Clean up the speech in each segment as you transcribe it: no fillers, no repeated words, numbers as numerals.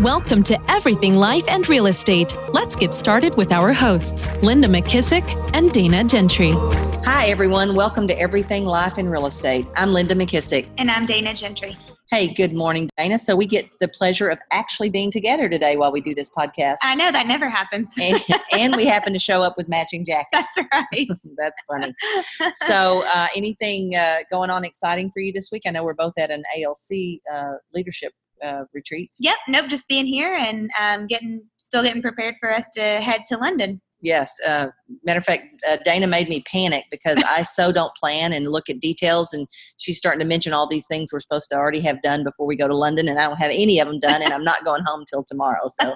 Welcome to Everything Life and Real Estate. Let's get started with our hosts, Linda McKissick and Dana Gentry. Hi, everyone. Welcome to Everything Life and Real Estate. I'm Linda McKissick. And I'm Dana Gentry. Hey, good morning, Dana. So we get the pleasure of actually being together today while we do this podcast. I know, that never happens. and we happen to show up with matching jackets. That's right. That's funny. So anything going on exciting for you this week? I know we're both at an ALC leadership retreat. Yep. Nope. Just being here and still getting prepared for us to head to London. Yes. Matter of fact, Dana made me panic because I so don't plan and look at details. And she's starting to mention all these things we're supposed to already have done before we go to London. And I don't have any of them done. And I'm not going home till tomorrow. So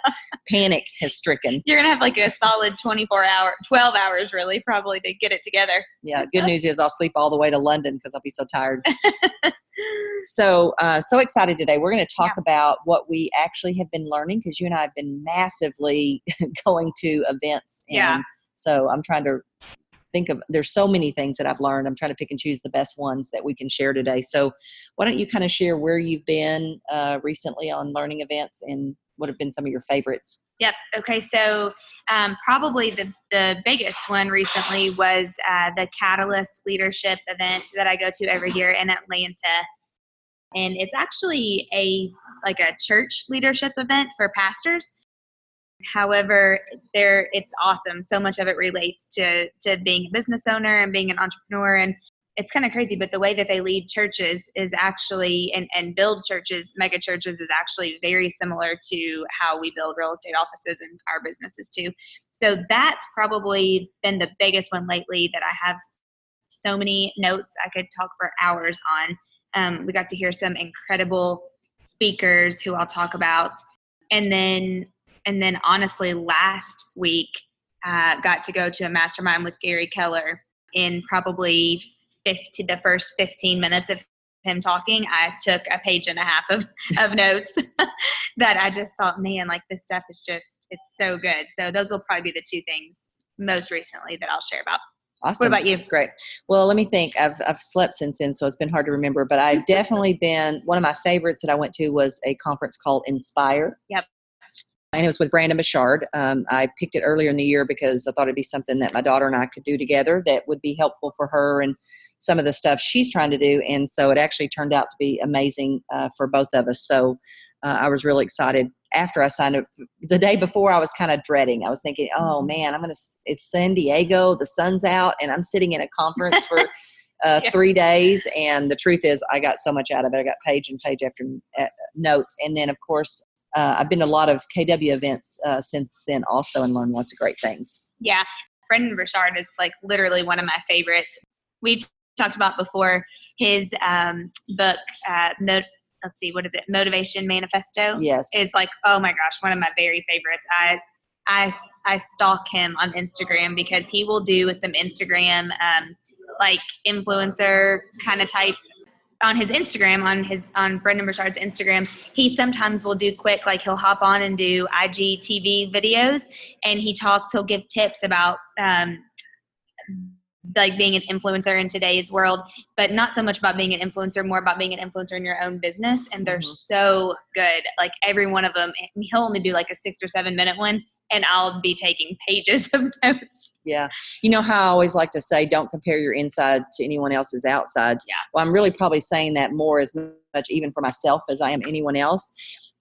panic has stricken. You're going to have like a solid 12 hours really, probably to get it together. Yeah. Good news is I'll sleep all the way to London because I'll be so tired. So excited today. We're going to talk about what we actually have been learning because you and I have been massively going to events. And so I'm trying to think of, there's so many things that I've learned. I'm trying to pick and choose the best ones that we can share today. So why don't you kind of share where you've been recently on learning events and what have been some of your favorites? Yep. Okay. So probably the biggest one recently was the Catalyst leadership event that I go to every year in Atlanta. And it's actually a church leadership event for pastors. However, it's awesome. So much of it relates to being a business owner and being an entrepreneur. And it's kind of crazy, but the way that they lead churches is actually, and build churches, mega churches, is actually very similar to how we build real estate offices and our businesses too. So that's probably been the biggest one lately that I have so many notes I could talk for hours on. We got to hear some incredible speakers who I'll talk about. And then honestly, last week, got to go to a mastermind with Gary Keller. In probably the first 15 minutes of him talking, I took a page and a half of notes that I just thought, man, like this stuff is it's so good. So those will probably be the two things most recently that I'll share about. Awesome. What about you? Great. Well, let me think. I've slept since then, so it's been hard to remember. But I've definitely been, one of my favorites that I went to was a conference called Inspire. Yep. And it was with Brandon Bouchard. I picked it earlier in the year because I thought it'd be something that my daughter and I could do together that would be helpful for her and some of the stuff she's trying to do. And so it actually turned out to be amazing for both of us. So I was really excited. After I signed up, the day before, I was kind of dreading. I was thinking, oh man, it's San Diego, the sun's out, and I'm sitting in a conference for 3 days. And the truth is, I got so much out of it. I got page and page after notes. And then, of course, I've been to a lot of KW events since then also and learned lots of great things. Yeah. Brendan Bouchard is like literally one of my favorites. We've talked about before his book, let's see, what is it? Motivation Manifesto. Yes. Is like, oh my gosh, one of my very favorites. I stalk him on Instagram because he will do some Instagram, like influencer kind of type on his Instagram, on Brendan Bouchard's Instagram. He sometimes will do quick, like he'll hop on and do IGTV videos, and he'll give tips about, like being an influencer in today's world, but not so much about being an influencer, more about being an influencer in your own business. And they're so good. Like every one of them, he'll only do like a 6 or 7 minute one, and I'll be taking pages of notes. Yeah. You know how I always like to say, don't compare your inside to anyone else's outsides. Yeah. Well, I'm really probably saying that more as much even for myself as I am anyone else.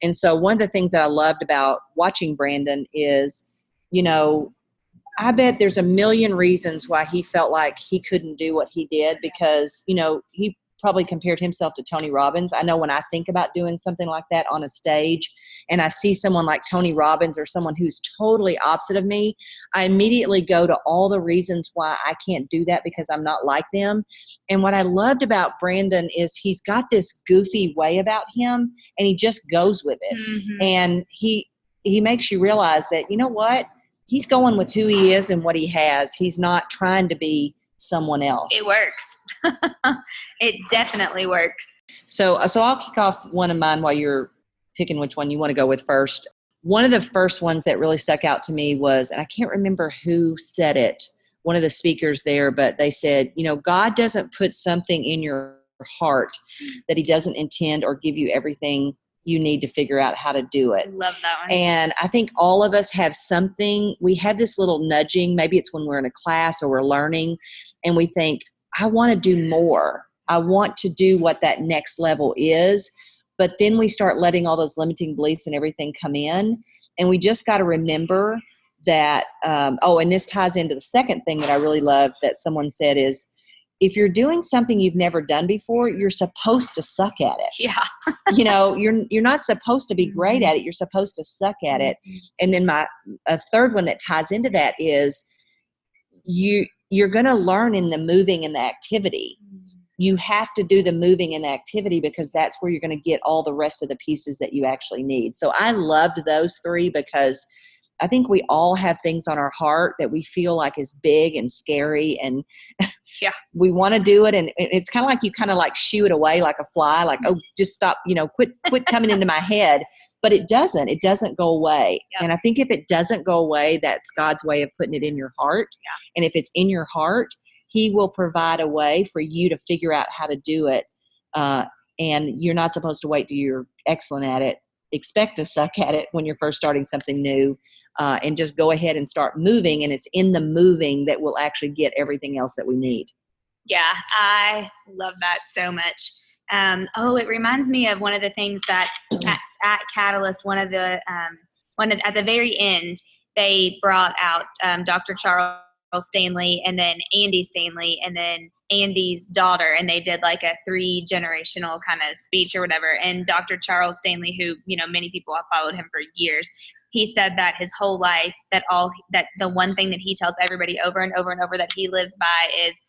And so one of the things that I loved about watching Brandon is, I bet there's a million reasons why he felt like he couldn't do what he did because, he probably compared himself to Tony Robbins. I know when I think about doing something like that on a stage and I see someone like Tony Robbins or someone who's totally opposite of me, I immediately go to all the reasons why I can't do that because I'm not like them. And what I loved about Brandon is he's got this goofy way about him and he just goes with it. Mm-hmm. And he makes you realize that, you know what? He's going with who he is and what he has. He's not trying to be someone else. It works. It definitely works. So I'll kick off one of mine while you're picking which one you want to go with first. One of the first ones that really stuck out to me was, and I can't remember who said it, one of the speakers there, but they said, God doesn't put something in your heart that he doesn't intend or give you everything you need to figure out how to do it. Love that one. And I think all of us have something, we have this little nudging, maybe it's when we're in a class or we're learning and we think, I want to do more. I want to do what that next level is. But then we start letting all those limiting beliefs and everything come in. And we just got to remember that, and this ties into the second thing that I really love that someone said is, if you're doing something you've never done before, you're supposed to suck at it. Yeah. You're not supposed to be great at it. You're supposed to suck at it. And then a third one that ties into that is you're going to learn in the moving and the activity. You have to do the moving and the activity because that's where you're going to get all the rest of the pieces that you actually need. So I loved those three because I think we all have things on our heart that we feel like is big and scary and yeah, we want to do it. And it's kind of like you kind of like shoo it away like a fly, like, oh, just stop, quit coming into my head. But it doesn't go away. Yep. And I think if it doesn't go away, that's God's way of putting it in your heart. Yeah. And if it's in your heart, He will provide a way for you to figure out how to do it. And you're not supposed to wait till you're excellent at it. Expect to suck at it when you're first starting something new, and just go ahead and start moving. And it's in the moving that we'll actually get everything else that we need. Yeah, I love that so much. It reminds me of one of the things that at Catalyst, at the very end, they brought out Dr. Charles Stanley and then Andy Stanley and then Andy's daughter, and they did like a 3-generational kind of speech or whatever. And Dr. Charles Stanley, who, many people have followed him for years, he said that his whole life, that the one thing that he tells everybody over and over and over that he lives by is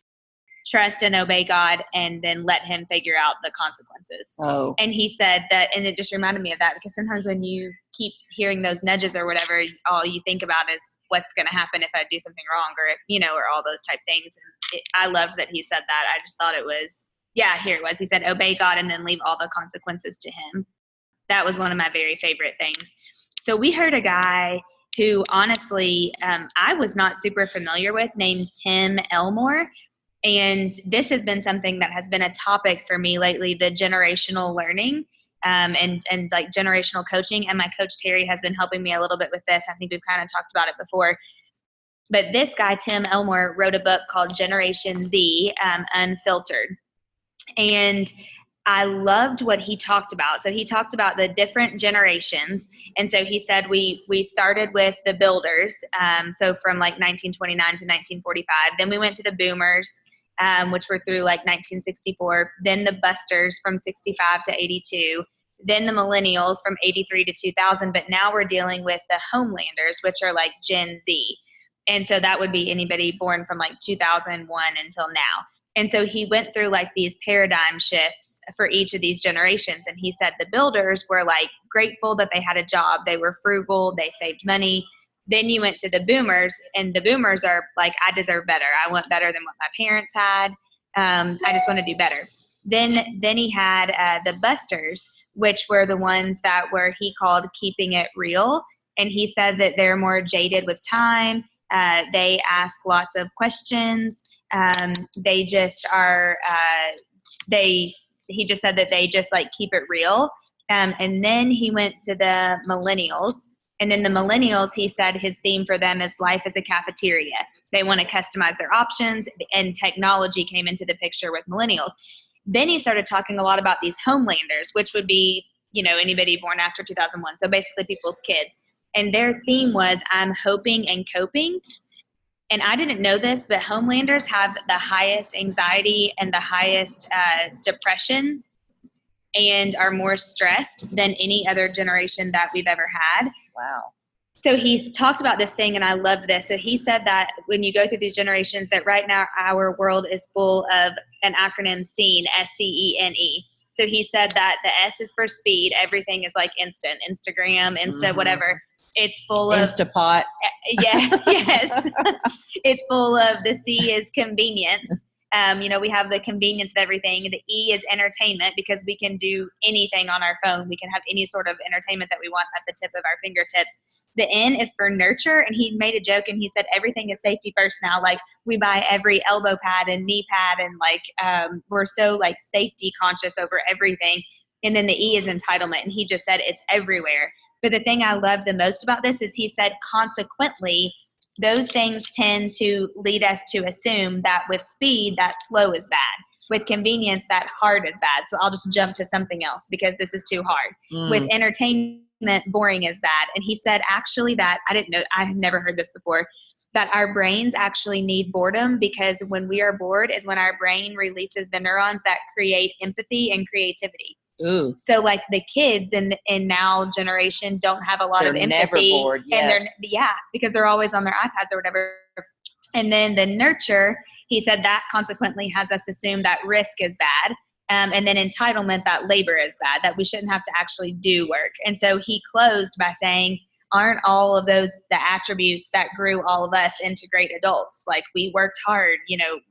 trust and obey God and then let Him figure out the consequences. Oh. And he said that, and it just reminded me of that because sometimes when you keep hearing those nudges or whatever, all you think about is what's going to happen if I do something wrong or all those type things. And I loved that he said that. I just thought it was, here it was. He said, obey God and then leave all the consequences to Him. That was one of my very favorite things. So we heard a guy who honestly, I was not super familiar with, named Tim Elmore. And this has been something that has been a topic for me lately, the generational learning and like generational coaching. And my coach Terry has been helping me a little bit with this. I think we've kind of talked about it before. But this guy, Tim Elmore, wrote a book called Generation Z, Unfiltered. And I loved what he talked about. So he talked about the different generations. And so he said we started with the builders, so from like 1929 to 1945. Then we went to the boomers, which were through like 1964. Then the busters from 65 to 82. Then the millennials from 83 to 2000. But now we're dealing with the Homelanders, which are like Gen Z. And so that would be anybody born from like 2001 until now. And so he went through like these paradigm shifts for each of these generations. And he said the builders were like grateful that they had a job. They were frugal. They saved money. Then you went to the boomers, and the boomers are like, I deserve better. I want better than what my parents had. I just want to do better. Then he had the busters, which were the ones that he called keeping it real. And he said that they're more jaded with time. They ask lots of questions. They just are, he just said that they just like keep it real. And then he went to the millennials, and then the millennials, he said his theme for them is life is a cafeteria. They want to customize their options, and technology came into the picture with millennials. Then he started talking a lot about these Homelanders, which would be, anybody born after 2001. So basically people's kids. And their theme was, I'm hoping and coping. And I didn't know this, but Homelanders have the highest anxiety and the highest depression and are more stressed than any other generation that we've ever had. Wow. So he's talked about this thing, and I loved this. So he said that when you go through these generations, that right now our world is full of an acronym SCENE, SCENE. So he said that the S is for speed. Everything is like instant, Instagram, whatever. It's full of Instapot. Yeah, yes. It's full of, the C is convenience. We have the convenience of everything. The E is entertainment, because we can do anything on our phone. We can have any sort of entertainment that we want at the tip of our fingertips. The N is for nurture, and he made a joke, and he said everything is safety first now. Like, we buy every elbow pad and knee pad, and like we're so like safety conscious over everything. And then the E is entitlement. And he just said it's everywhere. But the thing I love the most about this is he said, consequently, those things tend to lead us to assume that with speed, that slow is bad. With convenience, that hard is bad. So I'll just jump to something else because this is too hard. With entertainment, boring is bad. And he said, actually, that I didn't know, I had never heard this before, that our brains actually need boredom, because when we are bored is when our brain releases the neurons that create empathy and creativity. Ooh. So like the kids in now generation don't have a lot They're of empathy. never bored. Yes. And because they're always on their iPads or whatever. And then the nurture, he said that consequently has us assume that risk is bad. And then entitlement, that labor is bad, that we shouldn't have to actually do work. And so he closed by saying, aren't all of those the attributes that grew all of us into great adults? Like we worked hard,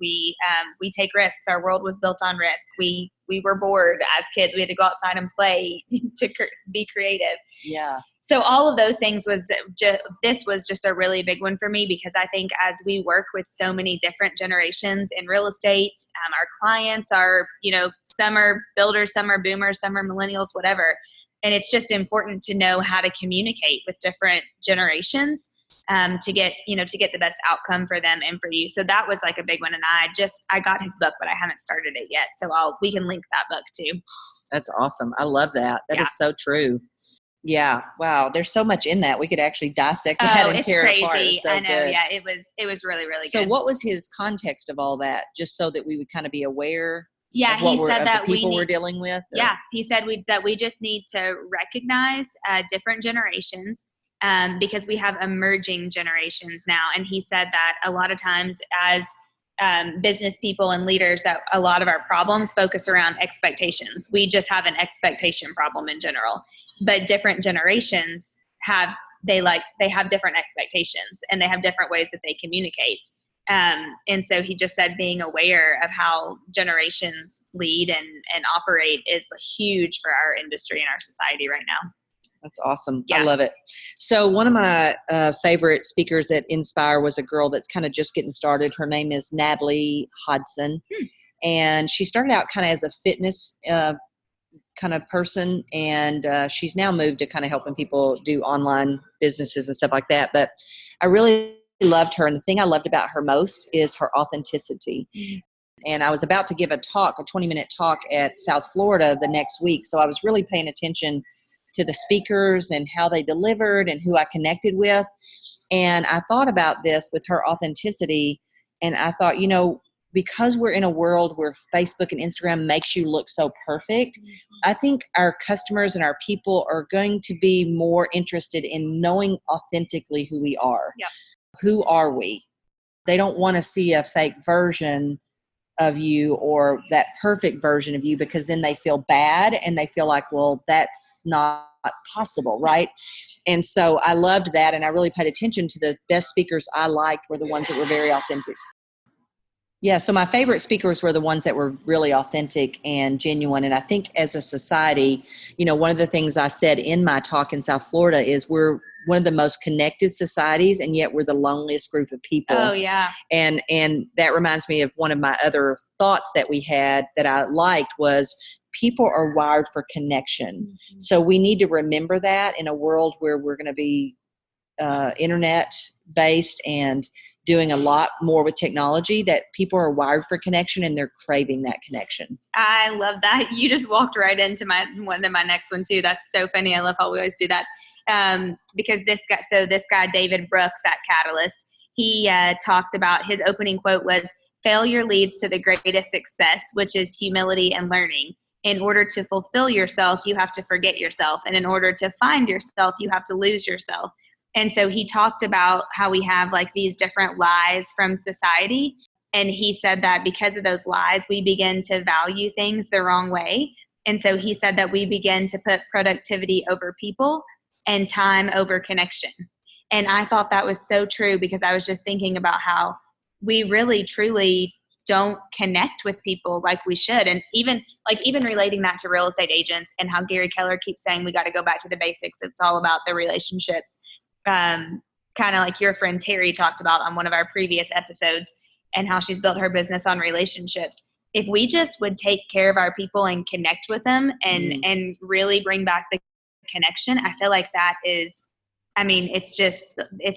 we take risks. Our world was built on risk. We were bored as kids. We had to go outside and play to be creative. Yeah. So all of those things this was just a really big one for me, because I think as we work with so many different generations in real estate, our clients are, some are builders, some are boomers, some are millennials, whatever. And it's just important to know how to communicate with different generations to get the best outcome for them and for you. So that was like a big one. And I got his book, but I haven't started it yet. So we can link that book too. That's awesome. I love that. That is so true. Yeah. Wow. There's so much in that. We could actually dissect that and tear it apart. It's so I know. Good. Yeah. It was really, really good. So what was his context of all that? Just so that we would kind of be aware. Yeah, he said that the people we're dealing with. Or? Yeah, he said that we just need to recognize different generations because we have emerging generations now. And he said that a lot of times as business people and leaders, that a lot of our problems focus around expectations. We just have an expectation problem in general, but different generations have different expectations, and they have different ways that they communicate. And so he just said being aware of how generations lead and operate is huge for our industry and our society right now. That's awesome. Yeah. I love it. So one of my favorite speakers at Inspire was a girl that's kind of just getting started. Her name is Natalie Hodson. And she started out kind of as a fitness kind of person. And she's now moved to kind of helping people do online businesses and stuff like that. But I really loved her. And the thing I loved about her most is her authenticity. And I was about to give a 20-minute talk at South Florida the next week. So I was really paying attention to the speakers and how they delivered and who I connected with. And I thought about this with her authenticity. And I thought, because we're in a world where Facebook and Instagram makes you look so perfect, I think our customers and our people are going to be more interested in knowing authentically who we are. Yep. Who are we? They don't want to see a fake version of you or that perfect version of you, because then they feel bad and they feel like, well, that's not possible, right? And so I loved that, and I really paid attention to the best speakers I liked were the ones that were very authentic. Yeah, so my favorite speakers were the ones that were really authentic and genuine. And I think as a society, one of the things I said in my talk in South Florida is we're one of the most connected societies, and yet we're the loneliest group of people. Oh, yeah. And that reminds me of one of my other thoughts that we had that I liked was people are wired for connection. Mm-hmm. So we need to remember that in a world where we're going to be internet-based and doing a lot more with technology, that people are wired for connection and they're craving that connection. I love that. You just walked right into my next one too. That's so funny. I love how we always do that. Because this guy, David Brooks at Catalyst, he talked about, his opening quote was, "Failure leads to the greatest success, which is humility and learning. In order to fulfill yourself, you have to forget yourself. And in order to find yourself, you have to lose yourself." And so he talked about how we have like these different lies from society. And he said that because of those lies, we begin to value things the wrong way. And so he said that we begin to put productivity over people and time over connection. And I thought that was so true, because I was just thinking about how we really, truly don't connect with people like we should. And even relating that to real estate agents and how Gary Keller keeps saying we got to go back to the basics. It's all about the relationships. Kind of like your friend Terry talked about on one of our previous episodes, and how she's built her business on relationships. if we just would take care of our people and connect with them and really bring back the connection, I feel like that is, I mean, it's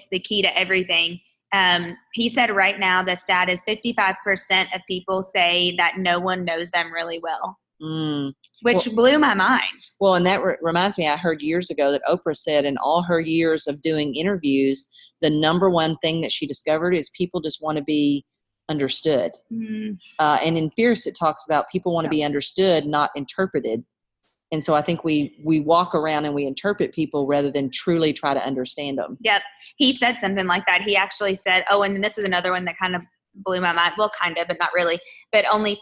the key to everything. He said right now the stat is 55% of people say that no one knows them really well, which blew my mind. Well, and that reminds me, I heard years ago that Oprah said in all her years of doing interviews, the number one thing that she discovered is people just want to be understood. And in Fierce, it talks about people want to be understood, not interpreted. And so I think we walk around and we interpret people rather than truly try to understand them. Yep. He said something like that. He actually said, and then this was another one that kind of blew my mind. Well, kind of, but not really. But only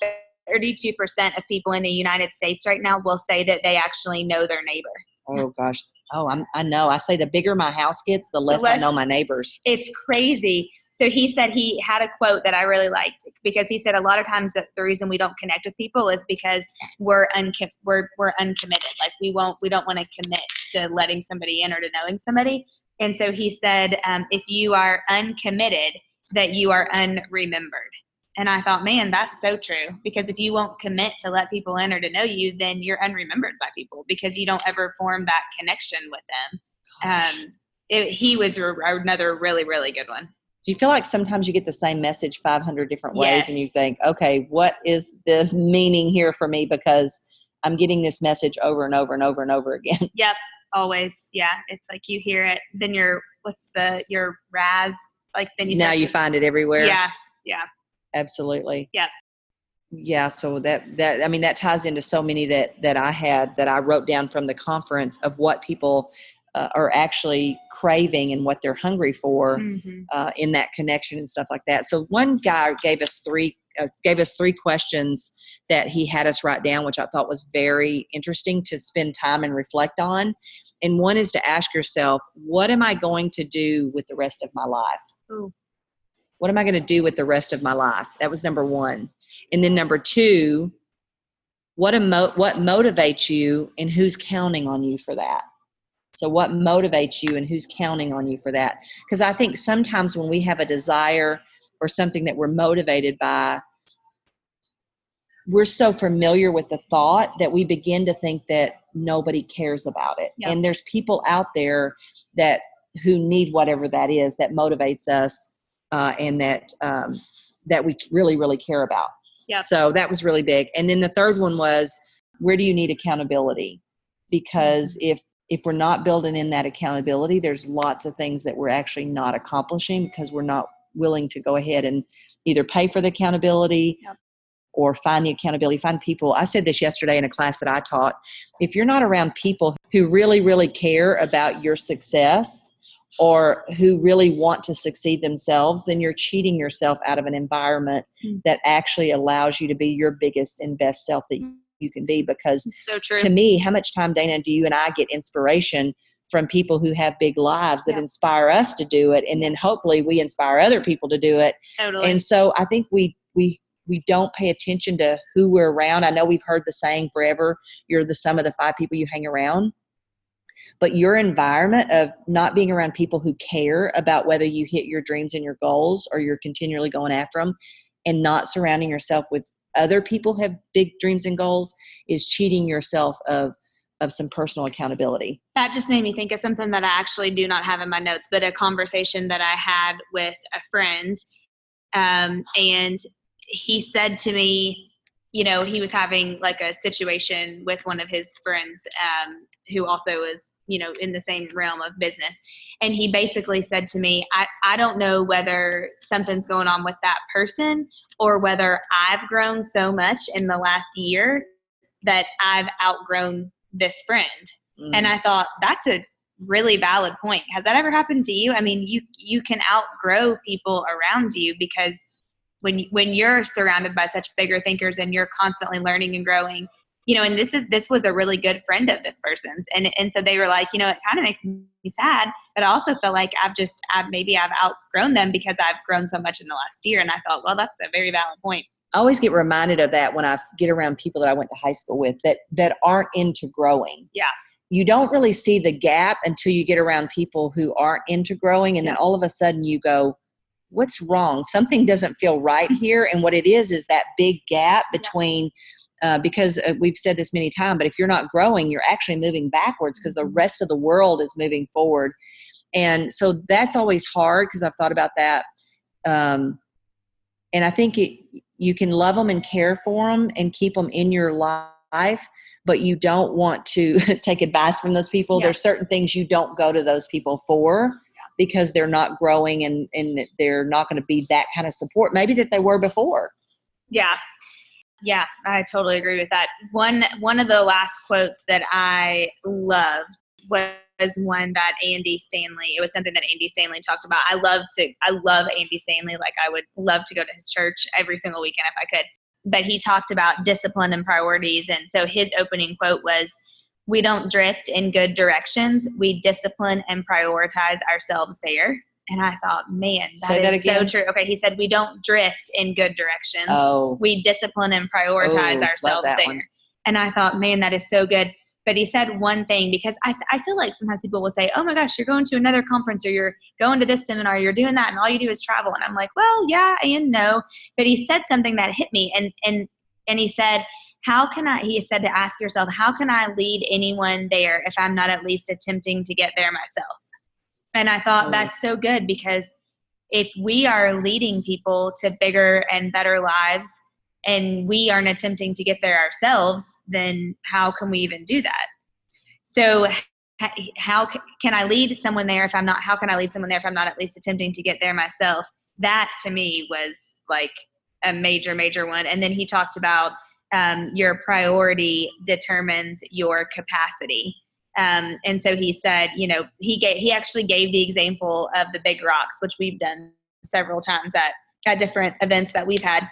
32% of people in the United States right now will say that they actually know their neighbor. Oh, gosh. Oh, I know. I say the bigger my house gets, the less I know my neighbors. It's crazy. So he said he had a quote that I really liked, because he said a lot of times that the reason we don't connect with people is because we're uncommitted. Like we don't want to commit to letting somebody in or to knowing somebody. And so he said, if you are uncommitted, that you are unremembered. And I thought, man, that's so true. Because if you won't commit to let people in or to know you, then you're unremembered by people because you don't ever form that connection with them. He was another really, really good one. Do you feel like sometimes you get the same message 500 different ways Yes. and you think, okay, what is the meaning here for me? Because I'm getting this message over and over and over and over again. Yep. Always. Yeah. It's like you hear it, then your Raz, like then you now you find it everywhere. Yeah. Yeah. Absolutely. Yep. Yeah. So that ties into so many that I wrote down from the conference of what people are actually craving and what they're hungry for in that connection and stuff like that. So one guy gave us three questions that he had us write down, which I thought was very interesting to spend time and reflect on. And one is to ask yourself, what am I going to do with the rest of my life? Ooh. What am I going to do with the rest of my life? That was number one. And then number two, what motivates you and who's counting on you for that? So what motivates you and who's counting on you for that? Because I think sometimes when we have a desire or something that we're motivated by, we're so familiar with the thought that we begin to think that nobody cares about it. Yep. And there's people out there who need whatever that is that motivates us and that we really, really care about. Yep. So that was really big. And then the third one was, where do you need accountability? Because if we're not building in that accountability, there's lots of things that we're actually not accomplishing because we're not willing to go ahead and either pay for the accountability or find the accountability, find people. I said this yesterday in a class that I taught. If you're not around people who really, really care about your success or who really want to succeed themselves, then you're cheating yourself out of an environment that actually allows you to be your biggest and best self that you can be. Because so true. To me, how much time, Dana, do you and I get inspiration from people who have big lives that inspire us to do it, and then hopefully we inspire other people to do it. Totally. And so I think we don't pay attention to who we're around. I know we've heard the saying forever, you're the sum of the 5 people you hang around. But your environment of not being around people who care about whether you hit your dreams and your goals or you're continually going after them, and not surrounding yourself with other people who have big dreams and goals, is cheating yourself of some personal accountability. That just made me think of something that I actually do not have in my notes, but a conversation that I had with a friend. And he said to me, he was having like a situation with one of his friends who also is, in the same realm of business. And he basically said to me, I don't know whether something's going on with that person or whether I've grown so much in the last year that I've outgrown this friend. And I thought, that's a really valid point. Has that ever happened to you? I mean, you can outgrow people around you because when you're surrounded by such bigger thinkers and you're constantly learning and growing, and this was a really good friend of this person's. And so they were like, it kind of makes me sad, but I also feel like I've outgrown them because I've grown so much in the last year. And I thought, well, that's a very valid point. I always get reminded of that when I get around people that I went to high school with that aren't into growing. Yeah. You don't really see the gap until you get around people who aren't into growing. And then all of a sudden you go, what's wrong? Something doesn't feel right here. And what it is that big gap between, because we've said this many times, but if you're not growing, you're actually moving backwards because the rest of the world is moving forward. And so that's always hard because I've thought about that. And I think you can love them and care for them and keep them in your life, but you don't want to take advice from those people. There's certain things you don't go to those people for because they're not growing and they're not going to be that kind of support maybe that they were before. Yeah. Yeah, I totally agree with that. One of the last quotes that I loved was one that Andy Stanley, it was something that Andy Stanley talked about. I love Andy Stanley. Like I would love to go to his church every single weekend if I could. But he talked about discipline and priorities. And so his opening quote was, "We don't drift in good directions. We discipline and prioritize ourselves there." And I thought, man, that is so true. Okay, he said, "We don't drift in good directions. We discipline and prioritize ourselves there." One. And I thought, man, that is so good. But he said one thing, because I feel like sometimes people will say, "Oh my gosh, you're going to another conference or you're going to this seminar, you're doing that, and all you do is travel." And I'm like, well, yeah and no. But he said something that hit me. And he said, he said to ask yourself, how can I lead anyone there if I'm not at least attempting to get there myself? And I thought that's so good, because if we are leading people to bigger and better lives and we aren't attempting to get there ourselves, then how can we even do that? So how can I lead someone there how can I lead someone there if I'm not at least attempting to get there myself? That to me was like a major, major one. And then he talked about your priority determines your capacity. And so he said, he actually gave the example of the big rocks, which we've done several times at different events that we've had.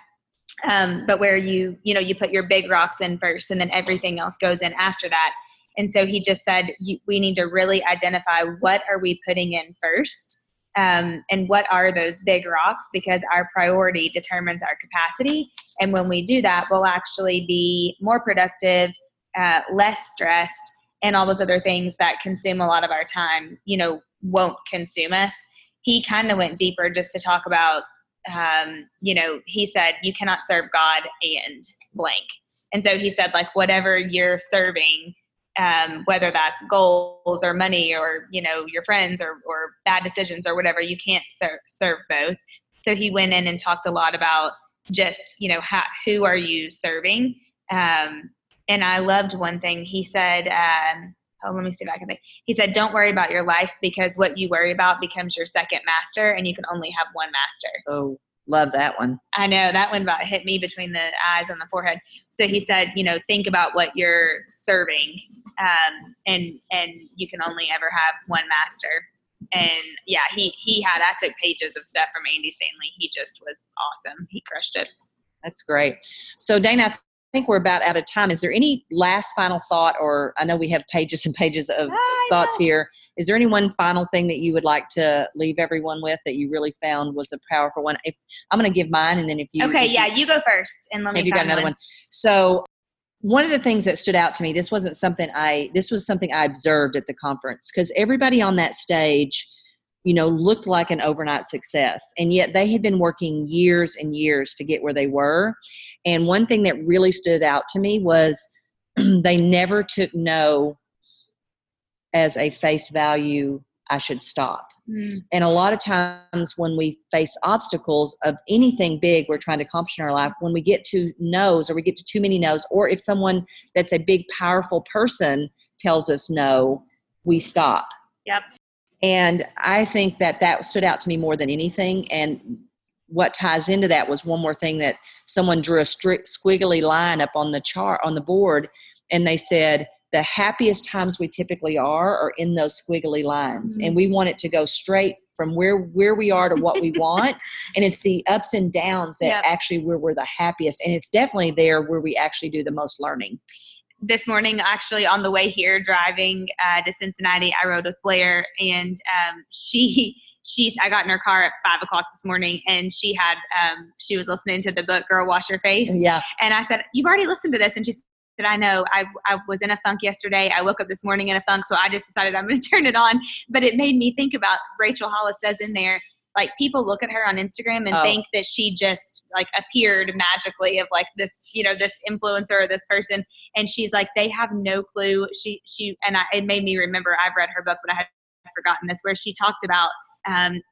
But where you put your big rocks in first and then everything else goes in after that. And so he just said, we need to really identify what are we putting in first, and what are those big rocks, because our priority determines our capacity. And when we do that, we'll actually be more productive, less stressed, and all those other things that consume a lot of our time, won't consume us. He kind of went deeper just to talk about, he said, you cannot serve God and blank. And so he said, like, whatever you're serving, whether that's goals or money or, your friends or bad decisions or whatever, you can't serve both. So he went in and talked a lot about just, who are you serving? And I loved one thing he said, let me see if I can think. He said, don't worry about your life, because what you worry about becomes your second master, and you can only have one master. Oh, love that one. I know that one about hit me between the eyes and the forehead. So he said, think about what you're serving, and you can only ever have one master. And yeah, I took pages of stuff from Andy Stanley. He just was awesome. He crushed it. That's great. So Dana, I think we're about out of time. Is there any last final thought, or I know we have pages and pages of thoughts here. Is there any one final thing that you would like to leave everyone with that you really found was a powerful one? If I'm going to give mine, and then if you you go first, and let me. Have you got another one? So one of the things that stood out to me, this was something I observed at the conference, because everybody on that stage, looked like an overnight success. And yet they had been working years and years to get where they were. And one thing that really stood out to me was they never took no as a face value, I should stop. And a lot of times when we face obstacles of anything big we're trying to accomplish in our life, when we get to no's, or we get to too many no's, or if someone that's a big, powerful person tells us no, we stop. Yep. And I think that stood out to me more than anything. And what ties into that was one more thing, that someone drew a strict squiggly line up on the chart, on the board, and they said, the happiest times we typically are in those squiggly lines. Mm-hmm. And we want it to go straight from where we are to what we want. And it's the ups and downs that actually where we're the happiest. And it's definitely there where we actually do the most learning. This morning, actually, on the way here, driving to Cincinnati, I rode with Blair, and I got in her car at 5:00 this morning, and she was listening to the book Girl Wash Your Face. Yeah. And I said, you've already listened to this? And she said, I know. I was in a funk yesterday. I woke up this morning in a funk, so I just decided I'm going to turn it on. But it made me think about, Rachel Hollis says in there, like people look at her on Instagram and think that she just like appeared magically of like this, this influencer or this person. And she's like, they have no clue. It made me remember, I've read her book, but I had forgotten this, where she talked about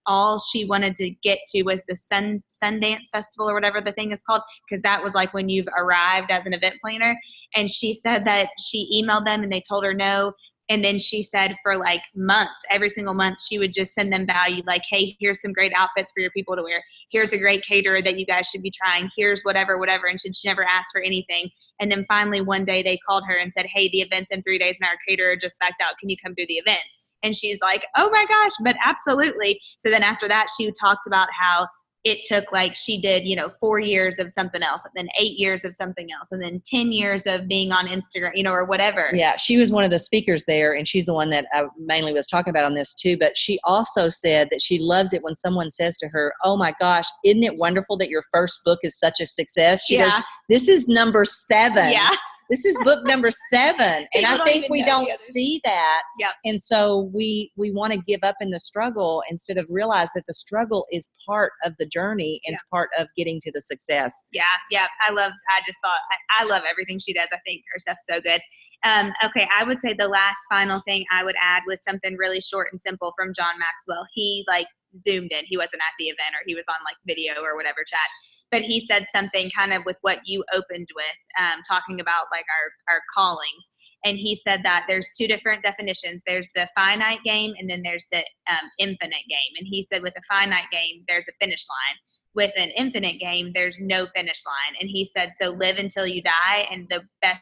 all she wanted to get to was the Sundance Festival or whatever the thing is called, because that was like when you've arrived as an event planner. And she said that she emailed them and they told her no. And then she said for like months, every single month, she would just send them value like, hey, here's some great outfits for your people to wear. Here's a great caterer that you guys should be trying. Here's whatever. And she never asked for anything. And then finally one day they called her and said, hey, the event's in 3 days and our caterer just backed out. Can you come do the event? And she's like, oh my gosh, but absolutely. So then after that, she talked about how it took like she did, 4 years of something else, and then 8 years of something else, and then 10 years of being on Instagram, or whatever. Yeah, she was one of the speakers there, and she's the one that I mainly was talking about on this too. But she also said that she loves it when someone says to her, oh my gosh, isn't it wonderful that your first book is such a success? She goes, this is number 7. Yeah. This is book number 7. And I think we don't see that. Yep. And so we want to give up in the struggle instead of realize that the struggle is part of the journey and it's part of getting to the success. Yeah. I love everything she does. I think her stuff's so good. Okay. I would say the last final thing I would add was something really short and simple from John Maxwell. He like Zoomed in. He wasn't at the event, or he was on like video or whatever chat. But he said something kind of with what you opened with, talking about like our callings. And he said that there's 2 different definitions. There's the finite game, and then there's the infinite game. And he said with a finite game, there's a finish line. With an infinite game, there's no finish line. And he said, so live until you die. And the best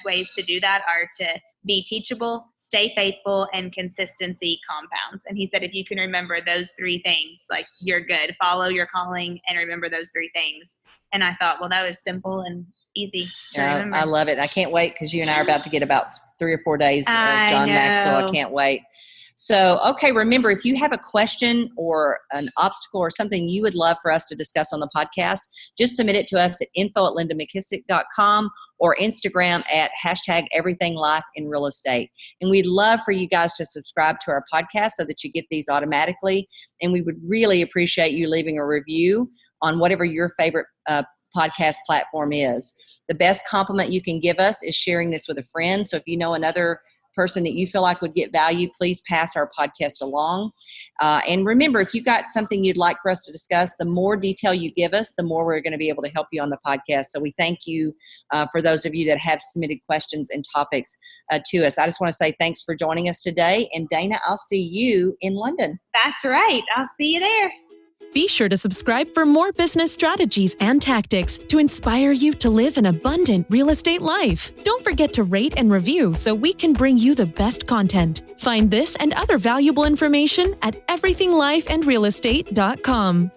ways to do that are to be teachable, stay faithful, and consistency compounds. And he said, if you can remember those 3 things, like you're good. Follow your calling and remember those 3 things. And I thought, well, that was simple and easy to remember. I love it. I can't wait, because you and I are about to get about 3 or 4 days of John Maxwell. I can't wait. So, okay, remember, if you have a question or an obstacle or something you would love for us to discuss on the podcast, just submit it to us at info@lindamckissick.com or Instagram at #everythinglifeinrealestate. And we'd love for you guys to subscribe to our podcast so that you get these automatically. And we would really appreciate you leaving a review on whatever your favorite podcast platform is. The best compliment you can give us is sharing this with a friend. So if you know another person that you feel like would get value, please pass our podcast along. And remember, if you got something you'd like for us to discuss, the more detail you give us, the more we're going to be able to help you on the podcast. So we thank you for those of you that have submitted questions and topics to us. I just want to say thanks for joining us today. And Dana, I'll see you in London. That's right. I'll see you there. Be sure to subscribe for more business strategies and tactics to inspire you to live an abundant real estate life. Don't forget to rate and review so we can bring you the best content. Find this and other valuable information at everythinglifeandrealestate.com.